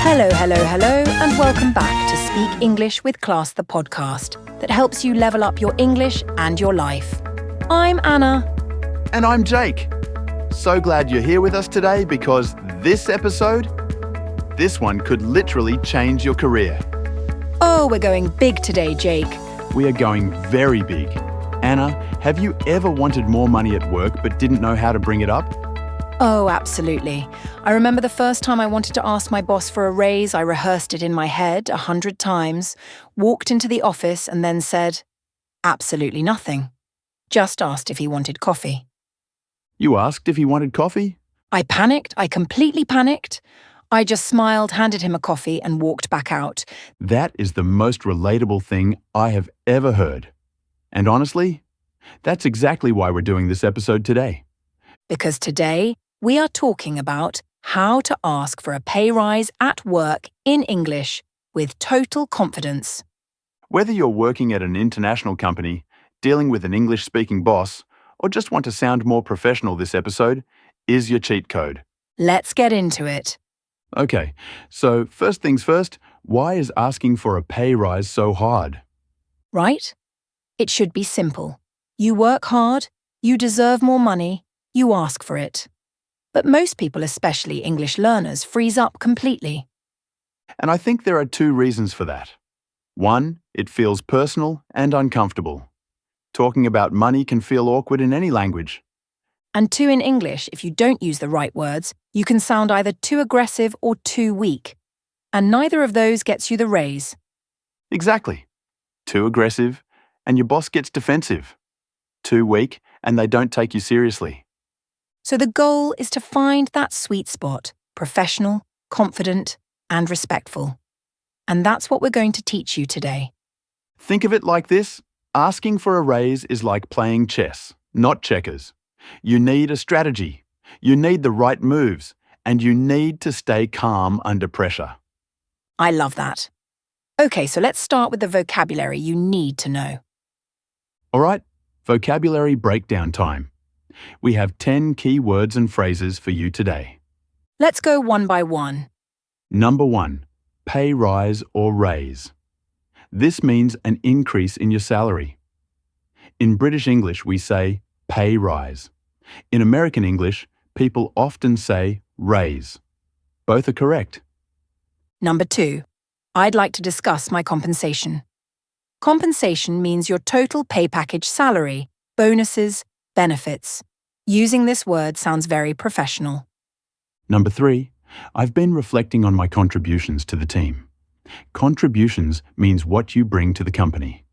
Hello, hello, hello, and welcome back to Speak English with Class, the podcast that helps you level up your English and your life. I'm Anna. And I'm Jake. So glad you're here with us today because this one could literally change your career. Oh, we're going big today, Jake. We are going very big. Anna, have you ever wanted more money at work but didn't know how to bring it up? Oh, absolutely. I remember the first time I wanted to ask my boss for a raise, I rehearsed it in my head 100 times, walked into the office and then said, absolutely nothing. Just asked if he wanted coffee. You asked if he wanted coffee? I panicked. I completely panicked. I just smiled, handed him a coffee and walked back out. That is the most relatable thing I have ever heard. And honestly, that's exactly why we're doing this episode today. Because today, we are talking about how to ask for a pay rise at work in English with total confidence. Whether you're working at an international company, dealing with an English-speaking boss, or just want to sound more professional, this episode is your cheat code. Let's get into it. Okay, so first things first, why is asking for a pay rise so hard? Right? It should be simple. You work hard, you deserve more money, you ask for it. But most people, especially English learners, freeze up completely. And I think there are two reasons for that. One, it feels personal and uncomfortable. Talking about money can feel awkward in any language. And two, in English, if you don't use the right words, you can sound either too aggressive or too weak. And neither of those gets you the raise. Exactly. Too aggressive, and your boss gets defensive. Too weak, and they don't take you seriously. So the goal is to find that sweet spot, professional, confident, and respectful. And that's what we're going to teach you today. Think of it like this. Asking for a raise is like playing chess, not checkers. You need a strategy, you need the right moves, and you need to stay calm under pressure. I love that. Okay, so let's start with the vocabulary you need to know. All right, vocabulary breakdown time. We have 10 key words and phrases for you today. Let's go one by one. Number 1, pay rise or raise. This means an increase in your salary. In British English, we say pay rise. In American English, people often say raise. Both are correct. Number 2, I'd like to discuss my compensation. Compensation means your total pay package salary, bonuses, benefits. Using this word sounds very professional. Number 3, I've been reflecting on my contributions to the team. Contributions means what you bring to the company.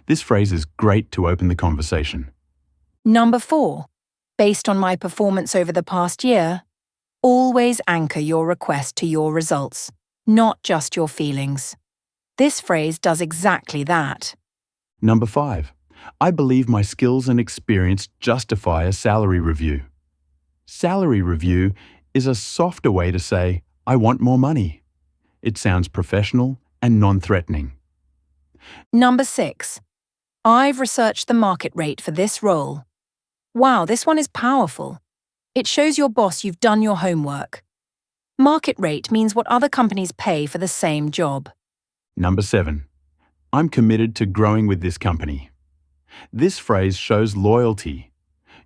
This phrase is great to open the conversation. Number 4, based on my performance over the past year, always anchor your request to your results, not just your feelings. This phrase does exactly that. Number 5, I believe my skills and experience justify a salary review. Salary review is a softer way to say, I want more money. It sounds professional and non-threatening. Number 6, I've researched the market rate for this role. Wow, this one is powerful. It shows your boss you've done your homework. Market rate means what other companies pay for the same job. Number 7, I'm committed to growing with this company. This phrase shows loyalty.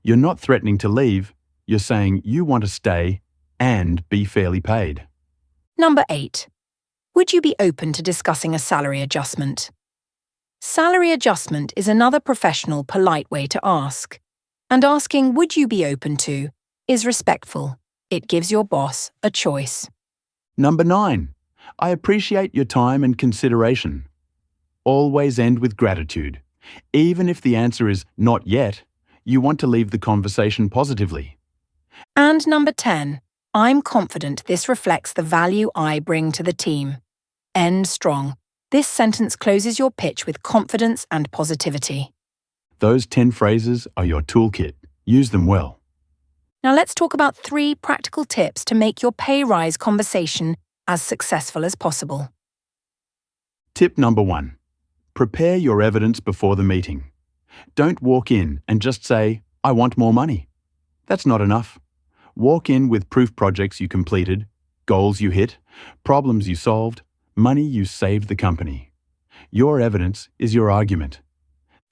You're not threatening to leave, you're saying you want to stay and be fairly paid. Number 8, would you be open to discussing a salary adjustment? Salary adjustment is another professional, polite way to ask. And asking would you be open to is respectful. It gives your boss a choice. Number 9, I appreciate your time and consideration. Always end with gratitude. Even if the answer is not yet, you want to leave the conversation positively. And number 10, I'm confident this reflects the value I bring to the team. End strong. This sentence closes your pitch with confidence and positivity. Those 10 phrases are your toolkit. Use them well. Now let's talk about 3 practical tips to make your pay rise conversation as successful as possible. Tip number 1. Prepare your evidence before the meeting. Don't walk in and just say, I want more money. That's not enough. Walk in with proof projects you completed, goals you hit, problems you solved, money you saved the company. Your evidence is your argument.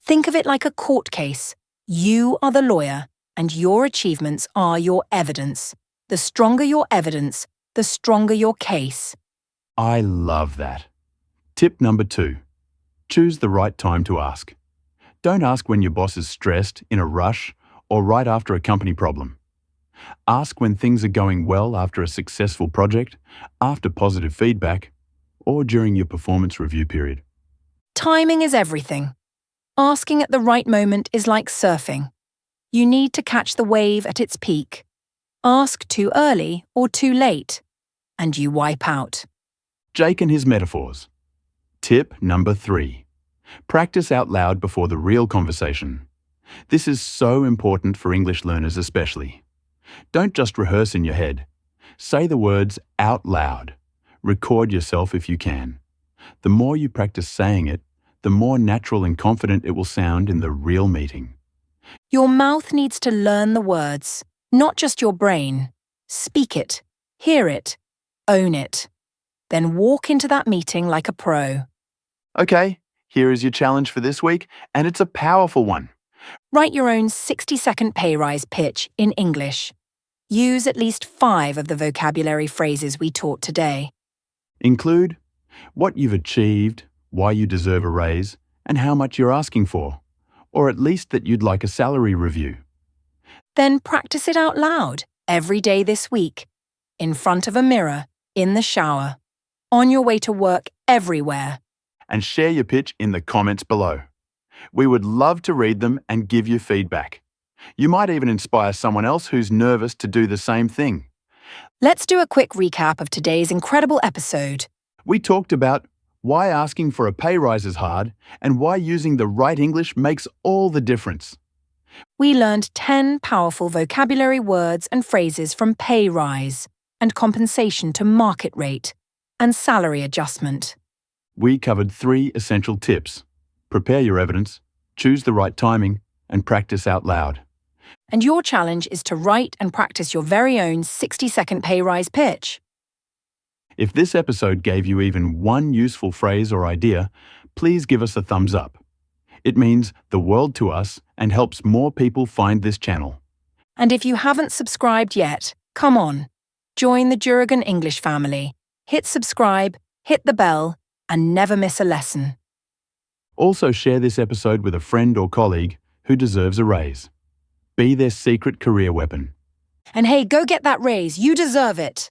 Think of it like a court case. You are the lawyer, and your achievements are your evidence. The stronger your evidence, the stronger your case. I love that. Tip number 2. Choose the right time to ask. Don't ask when your boss is stressed, in a rush, or right after a company problem. Ask when things are going well after a successful project, after positive feedback, or during your performance review period. Timing is everything. Asking at the right moment is like surfing. You need to catch the wave at its peak. Ask too early or too late, and you wipe out. Jake and his metaphors. Tip number 3. Practice out loud before the real conversation. This is so important for English learners especially. Don't just rehearse in your head. Say the words out loud. Record yourself if you can. The more you practice saying it, the more natural and confident it will sound in the real meeting. Your mouth needs to learn the words, not just your brain. Speak it, hear it, own it. Then walk into that meeting like a pro. Okay, here is your challenge for this week, and it's a powerful one. Write your own 60-second pay rise pitch in English. Use at least 5 of the vocabulary phrases we taught today. Include what you've achieved, why you deserve a raise, and how much you're asking for, or at least that you'd like a salary review. Then practice it out loud every day this week, in front of a mirror, in the shower, on your way to work, everywhere. And share your pitch in the comments below. We would love to read them and give you feedback. You might even inspire someone else who's nervous to do the same thing. Let's do a quick recap of today's incredible episode. We talked about why asking for a pay rise is hard and why using the right English makes all the difference. We learned 10 powerful vocabulary words and phrases from pay rise and compensation to market rate and salary adjustment. We covered 3 essential tips. Prepare your evidence, choose the right timing, and practice out loud. And your challenge is to write and practice your very own 60-second pay rise pitch. If this episode gave you even one useful phrase or idea, please give us a thumbs up. It means the world to us and helps more people find this channel. And if you haven't subscribed yet, come on. Join the Juragan English family. Hit subscribe, hit the bell, and never miss a lesson. Also share this episode with a friend or colleague who deserves a raise. Be their secret career weapon. And hey, go get that raise. You deserve it.